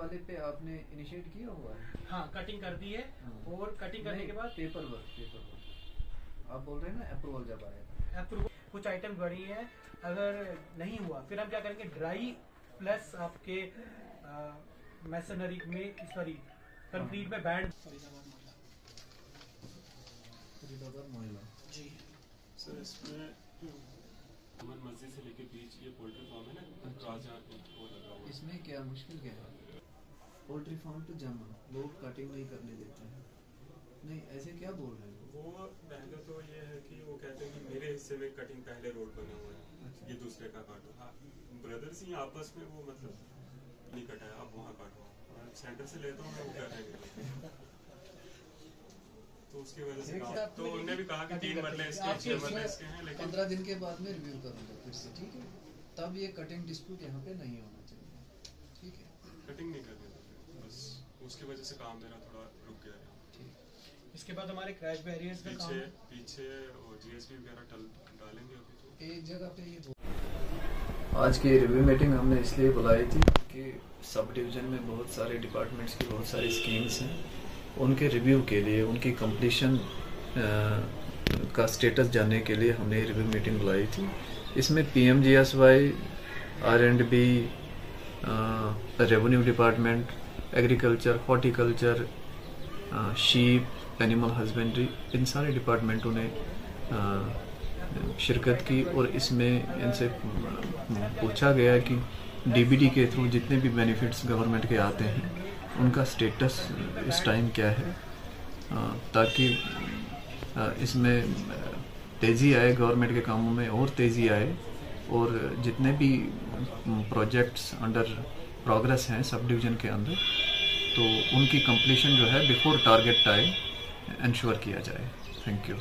वाले पे आपने इनिशिएट किया हुआ है? हाँ, कटिंग कर दी है। और कटिंग करने के बाद पेपर वर्क आप बोल रहे हैं ना, अप्रूवल जब आएगा। अप्रूवल कुछ आइटम बढ़ी है, अगर नहीं हुआ फिर हम क्या करेंगे, ड्राई प्लस आपके मैसनरी में, सॉरी कंक्रीट में बैंड। फरीदाबाद मोहल्ला जी सर, इसमें अमन मस्जिद से लेके बीच ये पोल्ट्री फार्म है ना, राजा वो लगा हुआ। इसमें क्या मुश्किल क्या है? पोल्ट्री फार्म तो जमा, लोग कटिंग नहीं करने देते हैं। नहीं, ऐसे क्या बोल रहे हैं वो? पहले तो ये है कि वो कहते हैं कि मेरे हिस्से में कटिंग पहले रोड बना हुआ है। अच्छा। ये दूसरे का काटो। हाँ, ब्रदर्स ही आपस में वो मतलब नहीं कटा है, आप वहाँ काटो, और सेंटर से लेता हूँ मैं, वो क्या करेंगे। तो उसकी वजह से तो उन्होंने भी कहा कि 3 मरले इसके 6 मरले इसके हैं, लेकिन 15 दिन के बाद में रिव्यू करूंगा फिर से, ठीक है? तब ये कटिंग डिस्प्यूट यहाँ पे नहीं होना चाहिए, ठीक है? कटिंग नहीं करनी थी, बस उसकी वजह से काम मेरा थोड़ा रुक गया है। ठीक। इसके बाद हमारे क्रैश बैरियर्स का काम पीछे और जीएसपी वगैरह डालेंगे अभी। एक जगह पे ये आज की रिव्यू मीटिंग हमने इसलिए बुलाई थी कि सब डिवीज़न में बहुत सारे डिपार्टमेंट्स की बहुत सारी स्कीम्स हैं, उनके रिव्यू के लिए, उनकी कंप्लीशन का स्टेटस जानने के लिए हमने रिव्यू मीटिंग बुलाई थी। इसमें PMGSY, R&B, revenue department, agriculture, horticulture, sheep, animal husbandry, इन सारे डिपार्टमेंटों ने शिरकत की। और इसमें इनसे पूछा गया कि DBT के थ्रू जितने भी बेनिफिट्स गवर्नमेंट के आते हैं उनका स्टेटस इस टाइम क्या है, ताकि इसमें तेज़ी आए, गवर्नमेंट के कामों में और तेज़ी आए, और जितने भी प्रोजेक्ट्स अंडर प्रोग्रेस हैं सब डिवीज़न के अंदर, तो उनकी कंप्लीशन जो है बिफोर टारगेट टाइम इंश्योर किया जाए। Thank you.